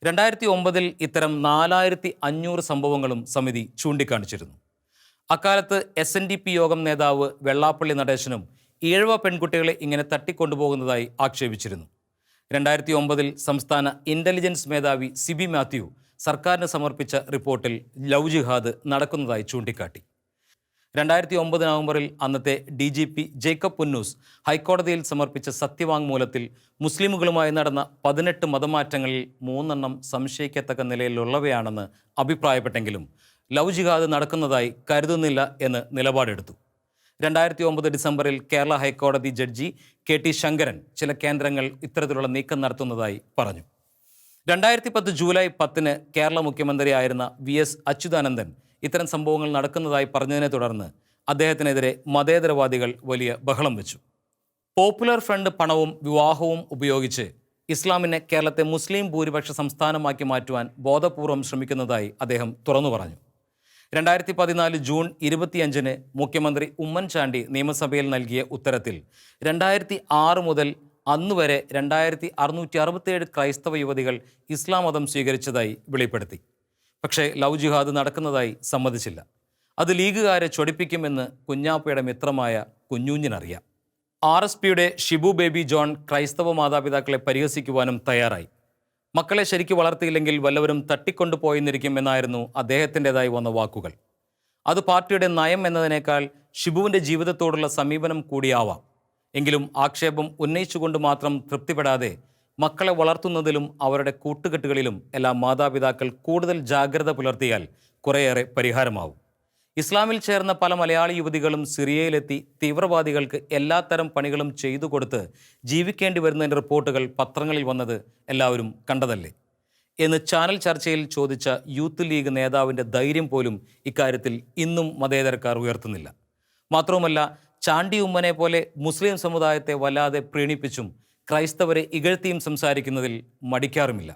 2009 ഇത്തരം 4500 സംഭവങ്ങളും സമിതി ചൂണ്ടിക്കാണിച്ചിരുന്നു. അക്കാലത്ത് SNDP യോഗം നേതാവ് വെള്ളാപ്പള്ളി നടേശനും ഈഴവ പെൺകുട്ടികളെ ഇങ്ങനെ തട്ടിക്കൊണ്ടുപോകുന്നതായി ആക്ഷേപിച്ചിരുന്നു. 2009 സംസ്ഥാന ഇൻ്റലിജൻസ് മേധാവി സിബി മാത്യു സർക്കാരിന് സമർപ്പിച്ച റിപ്പോർട്ടിൽ ലവ് ജിഹാദ് നടക്കുന്നതായി ചൂണ്ടിക്കാട്ടി. 2009 നവംബറിൽ അന്നത്തെ DGP ജേക്കബ് പുന്നൂസ് ഹൈക്കോടതിയിൽ സമർപ്പിച്ച സത്യവാങ്മൂലത്തിൽ മുസ്ലിമുകളുമായി നടന്ന 18 മതമാറ്റങ്ങളിൽ 3 സംശയിക്കത്തക്ക നിലയിലുള്ളവയാണെന്ന് അഭിപ്രായപ്പെട്ടെങ്കിലും ലവ് ജിഹാദ് നടക്കുന്നതായി കരുതുന്നില്ല എന്ന് നിലപാടെടുത്തു. 2009 ഡിസംബറിൽ കേരള ഹൈക്കോടതി ജഡ്ജി KT ശങ്കരൻ ചില കേന്ദ്രങ്ങൾ ഇത്തരത്തിലുള്ള നീക്കം നടത്തുന്നതായി പറഞ്ഞു. 2010 ജൂലൈ 10 കേരള മുഖ്യമന്ത്രിയായിരുന്ന VS അച്യുതാനന്ദൻ ഇത്തരം സംഭവങ്ങൾ നടക്കുന്നതായി പറഞ്ഞതിനെ തുടർന്ന് അദ്ദേഹത്തിനെതിരെ മതേതരവാദികൾ വലിയ ബഹളം വെച്ചു. പോപ്പുലർ ഫ്രണ്ട് പണവും വിവാഹവും ഉപയോഗിച്ച് ഇസ്ലാമിനെ കേരളത്തെ മുസ്ലിം ഭൂരിപക്ഷ സംസ്ഥാനമാക്കി മാറ്റുവാൻ ബോധപൂർവം ശ്രമിക്കുന്നതായി അദ്ദേഹം തുറന്നു പറഞ്ഞു. 2014 ജൂൺ 25 മുഖ്യമന്ത്രി ഉമ്മൻചാണ്ടി നിയമസഭയിൽ നൽകിയ ഉത്തരത്തിൽ 2006 മുതൽ അന്നുവരെ 2667 ക്രൈസ്തവ യുവതികൾ ഇസ്ലാം മതം സ്വീകരിച്ചതായി വെളിപ്പെടുത്തി. പക്ഷേ ലവ് ജിഹാദ് നടക്കുന്നതായി സമ്മതിച്ചില്ല. അത് ലീഗുകാരെ ചൊടിപ്പിക്കുമെന്ന് കുഞ്ഞാപ്പയുടെ മിത്രമായ കുഞ്ഞൂഞ്ഞിനറിയാം. RSPയുടെ ഷിബു ബേബി ജോൺ ക്രൈസ്തവ മാതാപിതാക്കളെ പരിഹസിക്കുവാനും തയ്യാറായി. മക്കളെ ശരിക്കു വളർത്തിയില്ലെങ്കിൽ വല്ലവരും തട്ടിക്കൊണ്ടുപോയെന്നിരിക്കും എന്നായിരുന്നു അദ്ദേഹത്തിൻ്റെതായി വന്ന വാക്കുകൾ. അത് പാർട്ടിയുടെ നയം എന്നതിനേക്കാൾ ഷിബുവിൻ്റെ ജീവിതത്തോടുള്ള സമീപനം കൂടിയാവാം. എങ്കിലും ആക്ഷേപം ഉന്നയിച്ചുകൊണ്ട് മാത്രം തൃപ്തിപ്പെടാതെ മക്കളെ വളർത്തുന്നതിലും അവരുടെ കൂട്ടുകെട്ടുകളിലും എല്ലാ മാതാപിതാക്കൾ കൂടുതൽ ജാഗ്രത പുലർത്തിയാൽ കുറേയേറെ പരിഹാരമാവും. ഇസ്ലാമിൽ ചേർന്ന പല മലയാളി യുവതികളും സിറിയയിലെത്തി തീവ്രവാദികൾക്ക് എല്ലാത്തരം പണികളും ചെയ്തു കൊടുത്ത് ജീവിക്കേണ്ടി വരുന്നതിൻ്റെ റിപ്പോർട്ടുകൾ പത്രങ്ങളിൽ വന്നത് എല്ലാവരും കണ്ടതല്ലേ എന്ന് ചാനൽ ചർച്ചയിൽ ചോദിച്ച യൂത്ത് ലീഗ് നേതാവിൻ്റെ ധൈര്യം പോലും ഇക്കാര്യത്തിൽ ഇന്നും മതേതരക്കാർ ഉയർത്തുന്നില്ല. മാത്രവുമല്ല, ചാണ്ടി ഉമ്മനെ പോലെ മുസ്ലിം സമുദായത്തെ വല്ലാതെ പ്രീണിപ്പിച്ചും ക്രൈസ്തവരെ ഇകഴ്ത്തിയും സംസാരിക്കുന്നതിൽ മടിക്കാറുമില്ല.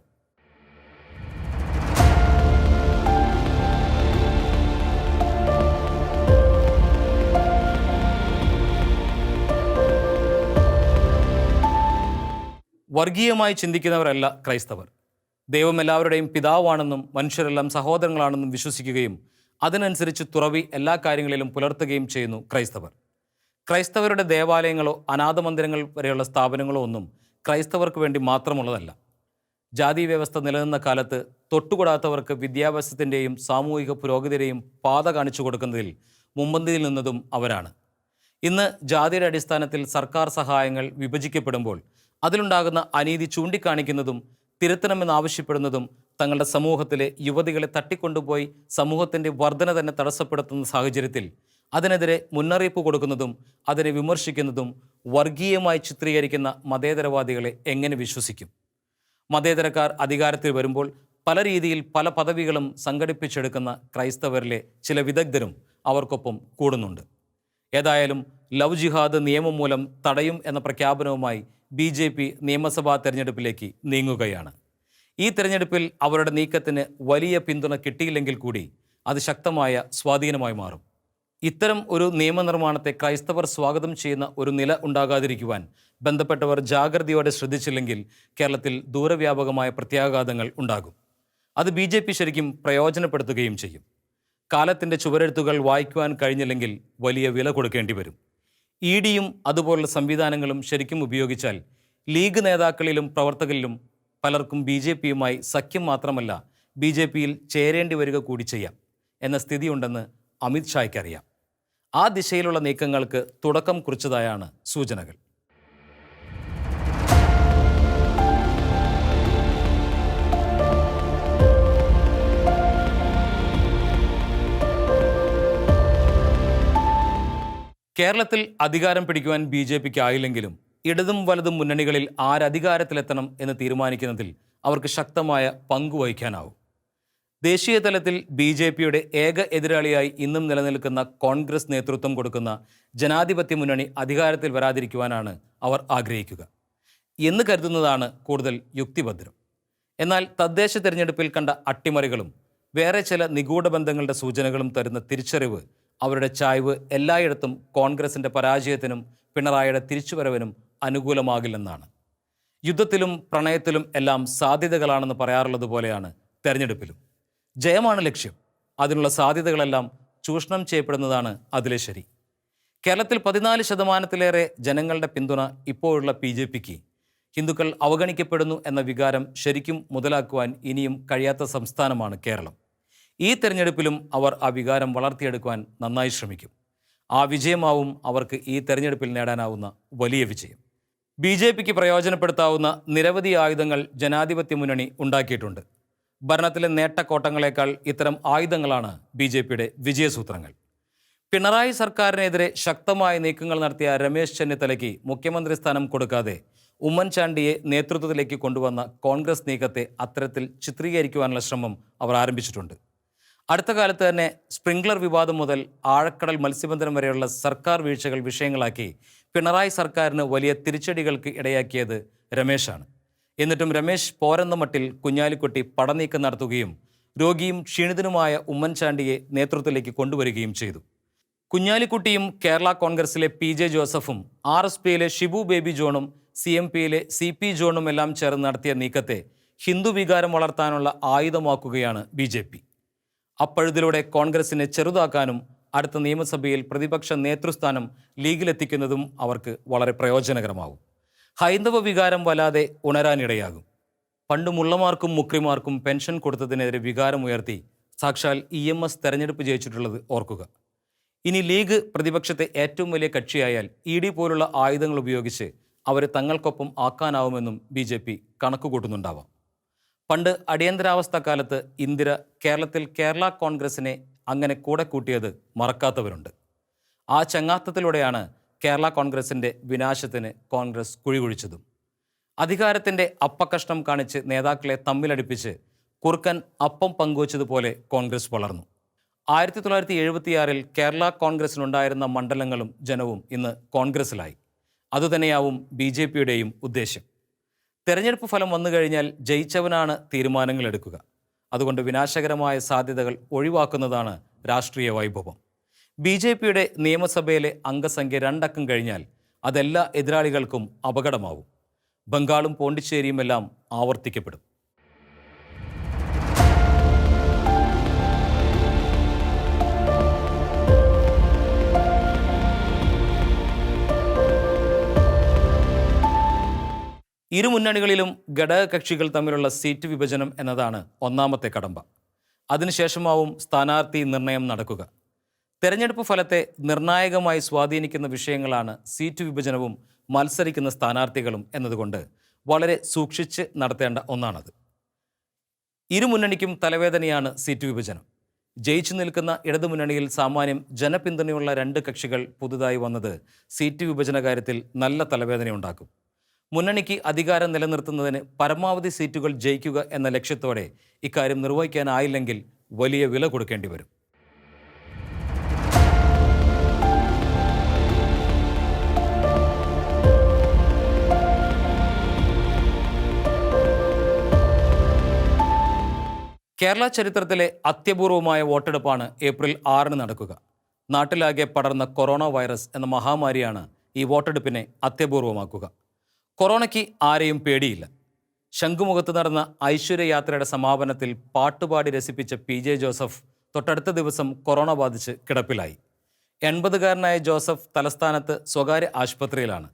വർഗീയമായി ചിന്തിക്കുന്നവരല്ല ക്രൈസ്തവർ. ദൈവം എല്ലാവരുടെയും പിതാവാണെന്നും മനുഷ്യരെല്ലാം സഹോദരങ്ങളാണെന്നും വിശ്വസിക്കുകയും അതിനനുസരിച്ച് തുറവി എല്ലാ കാര്യങ്ങളിലും പുലർത്തുകയും ചെയ്യുന്നു ക്രൈസ്തവർ. ക്രൈസ്തവരുടെ ദേവാലയങ്ങളോ അനാഥമന്ദിരങ്ങൾ വരെയുള്ള സ്ഥാപനങ്ങളോ ഒന്നും ക്രൈസ്തവർക്ക് വേണ്ടി മാത്രമുള്ളതല്ല. ജാതി വ്യവസ്ഥ നിലനിന്ന കാലത്ത് തൊട്ടുകൂടാത്തവർക്ക് വിദ്യാഭ്യാസത്തിൻ്റെയും സാമൂഹിക പുരോഗതിയുടെയും പാത കാണിച്ചു കൊടുക്കുന്നതിൽ മുമ്പന്തിയിൽ നിന്നതും അവരാണ്. ഇന്ന് ജാതിയുടെ അടിസ്ഥാനത്തിൽ സർക്കാർ സഹായങ്ങൾ വിഭജിക്കപ്പെടുമ്പോൾ അതിലുണ്ടാകുന്ന അനീതി ചൂണ്ടിക്കാണിക്കുന്നതും തിരുത്തണമെന്നാവശ്യപ്പെടുന്നതും തങ്ങളുടെ സമൂഹത്തിലെ യുവതികളെ തട്ടിക്കൊണ്ടുപോയി സമൂഹത്തിൻ്റെ വർധന തന്നെ തടസ്സപ്പെടുത്തുന്ന സാഹചര്യത്തിൽ അതിനെതിരെ മുന്നറിയിപ്പ് കൊടുക്കുന്നതും അതിനെ വിമർശിക്കുന്നതും വർഗീയമായി ചിത്രീകരിക്കുന്ന മതേതരവാദികളെ എങ്ങനെ വിശ്വസിക്കും? മതേതരക്കാർ അധികാരത്തിൽ വരുമ്പോൾ പല രീതിയിൽ പല പദവികളും സംഘടിപ്പിച്ചെടുക്കുന്ന ക്രൈസ്തവരിലെ ചില വിദഗ്ധരും അവർക്കൊപ്പം കൂടുന്നുണ്ട്. ഏതായാലും ലവ് ജിഹാദ് നിയമം മൂലം തടയും എന്ന പ്രഖ്യാപനവുമായി BJP നിയമസഭാ തെരഞ്ഞെടുപ്പിലേക്ക് നീങ്ങുകയാണ്. ഈ തെരഞ്ഞെടുപ്പിൽ അവരുടെ നീക്കത്തിന് വലിയ പിന്തുണ കിട്ടിയില്ലെങ്കിൽ കൂടി അത് ശക്തമായ സ്വാധീനമായി മാറും. ഇത്തരം ഒരു നിയമനിർമ്മാണത്തെ ക്രൈസ്തവർ സ്വാഗതം ചെയ്യുന്ന ഒരു നില ഉണ്ടാകാതിരിക്കുവാൻ ബന്ധപ്പെട്ടവർ ജാഗ്രതയോടെ ശ്രദ്ധിച്ചില്ലെങ്കിൽ കേരളത്തിൽ ദൂരവ്യാപകമായ പ്രത്യാഘാതങ്ങൾ ഉണ്ടാകും. അത് BJP ശരിക്കും പ്രയോജനപ്പെടുത്തുകയും ചെയ്യും. കാലത്തിൻ്റെ ചുവരെഴുത്തുകൾ വായിക്കുവാൻ കഴിഞ്ഞില്ലെങ്കിൽ വലിയ വില കൊടുക്കേണ്ടി വരും. EDയും അതുപോലുള്ള സംവിധാനങ്ങളും ശരിക്കും ഉപയോഗിച്ചാൽ ലീഗ് നേതാക്കളിലും പ്രവർത്തകരിലും പലർക്കും BJPയുമായി സഖ്യം മാത്രമല്ല BJPയിൽ ചേരേണ്ടി വരിക കൂടി ചെയ്യാം എന്ന സ്ഥിതിയുണ്ടെന്ന് അമിത് ഷായ്ക്കറിയാം. ആ ദിശയിലുള്ള നീക്കങ്ങൾക്ക് തുടക്കം കുറിച്ചതായാണ് സൂചനകൾ. കേരളത്തിൽ അധികാരം പിടിക്കുവാൻ BJPക്ക് ആയില്ലെങ്കിലും ഇടതും വലതും മുന്നണികളിൽ ആരധികാരത്തിലെത്തണം എന്ന് തീരുമാനിക്കുന്നതിൽ അവർക്ക് ശക്തമായ പങ്കുവഹിക്കാനാവും. ദേശീയ തലത്തിൽ BJPയുടെ ഏക എതിരാളിയായി ഇന്നും നിലനിൽക്കുന്ന കോൺഗ്രസ് നേതൃത്വം കൊടുക്കുന്ന ജനാധിപത്യ മുന്നണി അധികാരത്തിൽ വരാതിരിക്കുവാനാണ് അവർ ആഗ്രഹിക്കുക എന്ന് കരുതുന്നതാണ് കൂടുതൽ യുക്തിഭദ്രം. എന്നാൽ തദ്ദേശ തെരഞ്ഞെടുപ്പിൽ കണ്ട അട്ടിമറികളും വേറെ ചില നിഗൂഢ ബന്ധങ്ങളുടെ സൂചനകളും തരുന്ന തിരിച്ചറിവ് അവരുടെ ചായ്വ് എല്ലായിടത്തും കോൺഗ്രസിൻ്റെ പരാജയത്തിനും പിണറായിയുടെ തിരിച്ചുവരവിനും അനുകൂലമാകില്ലെന്നാണ്. യുദ്ധത്തിലും പ്രണയത്തിലും എല്ലാം സാധ്യതകളാണെന്ന് പറയാറുള്ളത് പോലെയാണ് തെരഞ്ഞെടുപ്പിലും. ജയമാണ് ലക്ഷ്യം. അതിനുള്ള സാധ്യതകളെല്ലാം ചൂഷണം ചെയ്യപ്പെടുന്നതാണ് അതിലെ ശരി. കേരളത്തിൽ 14% ജനങ്ങളുടെ പിന്തുണ ഇപ്പോഴുള്ള BJPക്ക് ഹിന്ദുക്കൾ അവഗണിക്കപ്പെടുന്നു എന്ന വികാരം ശരിക്കും മുതലാക്കുവാൻ ഇനിയും കഴിയാത്ത സംസ്ഥാനമാണ് കേരളം. ഈ തെരഞ്ഞെടുപ്പിലും അവർ ആ വികാരം വളർത്തിയെടുക്കുവാൻ നന്നായി ശ്രമിക്കും. ആ വിജയമാവും അവർക്ക് ഈ തെരഞ്ഞെടുപ്പിൽ നേടാനാവുന്ന വലിയ വിജയം. BJPക്ക് പ്രയോജനപ്പെടുത്താവുന്ന നിരവധി ആയുധങ്ങൾ ജനാധിപത്യ മുന്നണി ഉണ്ടാക്കിയിട്ടുണ്ട്. ഭരണത്തിലെ നേട്ടക്കോട്ടങ്ങളെക്കാൾ ഇത്തരം ആയുധങ്ങളാണ് BJPയുടെ വിജയസൂത്രങ്ങൾ. പിണറായി സർക്കാരിനെതിരെ ശക്തമായ നീക്കങ്ങൾ നടത്തിയ രമേശ് ചെന്നിത്തലയ്ക്ക് മുഖ്യമന്ത്രി സ്ഥാനം കൊടുക്കാതെ ഉമ്മൻചാണ്ടിയെ നേതൃത്വത്തിലേക്ക് കൊണ്ടുവന്ന കോൺഗ്രസ് നീക്കത്തെ അത്തരത്തിൽ ചിത്രീകരിക്കുവാനുള്ള ശ്രമം അവർ ആരംഭിച്ചിട്ടുണ്ട്. അടുത്ത കാലത്ത് തന്നെ സ്പ്രിംഗ്ലർ വിവാദം മുതൽ ആഴക്കടൽ മത്സ്യബന്ധനം വരെയുള്ള സർക്കാർ വീഴ്ചകൾ വിഷയങ്ങളാക്കി പിണറായി സർക്കാരിന് വലിയ തിരിച്ചടികൾക്ക് ഇടയാക്കിയത് രമേശാണ്. എന്നിട്ടും രമേശ് പോരെന്ന മട്ടിൽ കുഞ്ഞാലിക്കുട്ടി പടനീക്കം നടത്തുകയും രോഗിയും ക്ഷീണിതനുമായ ഉമ്മൻചാണ്ടിയെ നേതൃത്വത്തിലേക്ക് കൊണ്ടുവരികയും ചെയ്തു. കുഞ്ഞാലിക്കുട്ടിയും കേരള കോൺഗ്രസിലെ PJ ജോസഫും RSPയിലെ ഷിബു ബേബി ജോണും CMPയിലെ CP ജോണും എല്ലാം ചേർന്ന് നടത്തിയ നീക്കത്തെ ഹിന്ദു വികാരം വളർത്താനുള്ള ആയുധമാക്കുകയാണ് BJP. അപ്പഴുതിലൂടെ കോൺഗ്രസിനെ ചെറുതാക്കാനും അടുത്ത നിയമസഭയിൽ പ്രതിപക്ഷ നേതൃസ്ഥാനം ലീഗിലെത്തിക്കുന്നതും അവർക്ക് വളരെ പ്രയോജനകരമാവും. ഹൈന്ദവ വികാരം വല്ലാതെ ഉണരാനിടയാകും. പണ്ട് മുള്ളമാർക്കും മുക്രിമാർക്കും പെൻഷൻ കൊടുത്തതിനെതിരെ വികാരമുയർത്തി സാക്ഷാൽ EMS തെരഞ്ഞെടുപ്പ് ജയിച്ചിട്ടുള്ളത് ഓർക്കുക. ഇനി ലീഗ് പ്രതിപക്ഷത്തെ ഏറ്റവും വലിയ കക്ഷിയായാൽ ED പോലുള്ള ആയുധങ്ങൾ ഉപയോഗിച്ച് അവരെ തങ്ങൾക്കൊപ്പം ആക്കാനാവുമെന്നും BJP കണക്കുകൂട്ടുന്നുണ്ടാവാം. പണ്ട് അടിയന്തരാവസ്ഥ കാലത്ത് ഇന്ദിര കേരളത്തിൽ കേരള കോൺഗ്രസിനെ അങ്ങനെ കൂടെ കൂട്ടിയത് മറക്കാത്തവരുണ്ട്. ആ ചങ്ങാത്തത്തിലൂടെയാണ് കേരള കോൺഗ്രസിൻ്റെ വിനാശത്തിന് കോൺഗ്രസ് കുഴികുഴിച്ചതും. അധികാരത്തിൻ്റെ അപ്പക്കഷ്ണം കാണിച്ച് നേതാക്കളെ തമ്മിലടിപ്പിച്ച് കുറുക്കൻ അപ്പം പങ്കുവച്ചതുപോലെ കോൺഗ്രസ് വളർന്നു. 1976 കേരള കോൺഗ്രസിനുണ്ടായിരുന്ന മണ്ഡലങ്ങളും ജനവും ഇന്ന് കോൺഗ്രസിലായി. അതുതന്നെയാവും BJPയുടെയും ഉദ്ദേശ്യം. തെരഞ്ഞെടുപ്പ് ഫലം വന്നു കഴിഞ്ഞാൽ ജയിച്ചവനാണ് തീരുമാനങ്ങൾ എടുക്കുക. അതുകൊണ്ട് വിനാശകരമായ സാധ്യതകൾ ഒഴിവാക്കുന്നതാണ് രാഷ്ട്രീയ വൈഭവം. BJPയുടെ നിയമസഭയിലെ അംഗസംഖ്യ 2 അക്കം കഴിഞ്ഞാൽ അതെല്ലാ എതിരാളികൾക്കും അപകടമാവും. ബംഗാളും പോണ്ടിച്ചേരിയുമെല്ലാം ആവർത്തിക്കപ്പെടും. ഇരു മുന്നണികളിലും ഘടകകക്ഷികൾ തമ്മിലുള്ള സീറ്റ് വിഭജനം എന്നതാണ് ഒന്നാമത്തെ കടമ്പ. അതിനുശേഷമാവും സ്ഥാനാർത്ഥി നിർണയം നടക്കുക. തെരഞ്ഞെടുപ്പ് ഫലത്തെ നിർണായകമായി സ്വാധീനിക്കുന്ന വിഷയങ്ങളാണ് സീറ്റ് വിഭജനവും മത്സരിക്കുന്ന സ്ഥാനാർത്ഥികളും എന്നതുകൊണ്ട് വളരെ സൂക്ഷിച്ച് നടത്തേണ്ട ഒന്നാണത്. ഇരു മുന്നണിക്കും തലവേദനയാണ് സീറ്റ് വിഭജനം. ജയിച്ചു നിൽക്കുന്ന ഇടതുമുന്നണിയിൽ സാമാന്യം ജനപിന്തുണയുള്ള 2 കക്ഷികൾ പുതുതായി വന്നത് സീറ്റ് വിഭജന കാര്യത്തിൽ നല്ല തലവേദനയുണ്ടാക്കും. മുന്നണിക്ക് അധികാരം നിലനിർത്തുന്നതിന് പരമാവധി സീറ്റുകൾ ജയിക്കുക എന്ന ലക്ഷ്യത്തോടെ ഇക്കാര്യം നിർവഹിക്കാനായില്ലെങ്കിൽ വലിയ വില കൊടുക്കേണ്ടി വരും. കേരള ചരിത്രത്തിലെ അത്യപൂർവമായ വോട്ടെടുപ്പാണ് ഏപ്രിൽ 6 നടക്കുക. നാട്ടിലാകെ പടർന്ന കൊറോണ വൈറസ് എന്ന മഹാമാരിയാണ് ഈ വോട്ടെടുപ്പിനെ അത്യപൂർവമാക്കുക. കൊറോണയ്ക്ക് ആരെയും പേടിയില്ല. ശംഖുമുഖത്ത് നടന്ന ഐശ്വര്യയാത്രയുടെ സമാപനത്തിൽ പാട്ടുപാടി രസിപ്പിച്ച PJ ജോസഫ് തൊട്ടടുത്ത ദിവസം കൊറോണ ബാധിച്ച് കിടപ്പിലായി. 80കാരനായ ജോസഫ് തലസ്ഥാനത്ത് സ്വകാര്യ ആശുപത്രിയിലാണ്.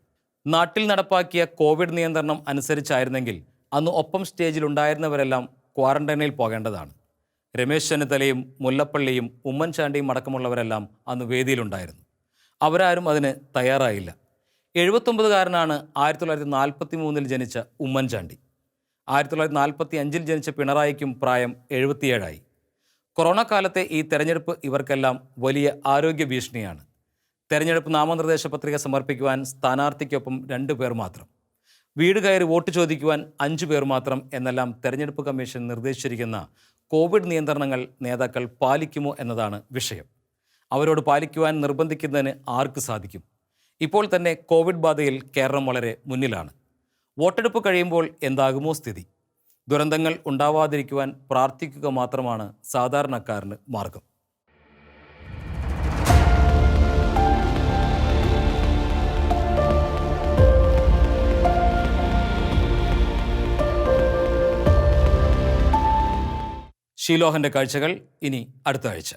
നാട്ടിൽ നടപ്പാക്കിയ കോവിഡ് നിയന്ത്രണം അനുസരിച്ചായിരുന്നെങ്കിൽ അന്ന് ഒപ്പം സ്റ്റേജിലുണ്ടായിരുന്നവരെല്ലാം ക്വാറന്റൈനിൽ പോകേണ്ടതാണ്. രമേശ് ചെന്നിത്തലയും മുല്ലപ്പള്ളിയും ഉമ്മൻചാണ്ടിയും അടക്കമുള്ളവരെല്ലാം അന്ന് വേദിയിലുണ്ടായിരുന്നു. അവരാരും അതിന് തയ്യാറായില്ല. 79കാരനാണ് 1943 ജനിച്ച ഉമ്മൻചാണ്ടി. 1945 ജനിച്ച പിണറായിക്കും പ്രായം 77ആയി. കൊറോണ കാലത്തെ ഈ തെരഞ്ഞെടുപ്പ് ഇവർക്കെല്ലാം വലിയ ആരോഗ്യ ഭീഷണിയാണ്. തെരഞ്ഞെടുപ്പ് നാമനിർദ്ദേശ പത്രിക സമർപ്പിക്കുവാൻ സ്ഥാനാർത്ഥിക്കൊപ്പം 2 പേർ മാത്രം, വീട് കയറി വോട്ട് ചോദിക്കുവാൻ 5 പേർ മാത്രം എന്നെല്ലാം തെരഞ്ഞെടുപ്പ് കമ്മീഷൻ നിർദ്ദേശിച്ചിരിക്കുന്ന കോവിഡ് നിയന്ത്രണങ്ങൾ നേതാക്കൾ പാലിക്കുമോ എന്നതാണ് വിഷയം. അവരോട് പാലിക്കുവാൻ നിർബന്ധിക്കുന്നതിന് ആർക്ക് സാധിക്കും? ഇപ്പോൾ തന്നെ കോവിഡ് ബാധയിൽ കേരളം വളരെ മുന്നിലാണ്. വോട്ടെടുപ്പ് കഴിയുമ്പോൾ എന്താകുമോ സ്ഥിതി? ദുരന്തങ്ങൾ ഉണ്ടാവാതിരിക്കുവാൻ പ്രാർത്ഥിക്കുക മാത്രമാണ് സാധാരണക്കാരന് മാർഗം. ഷീലോഹൻ്റെ കാഴ്ചകൾ ഇനി അടുത്ത ആഴ്ച.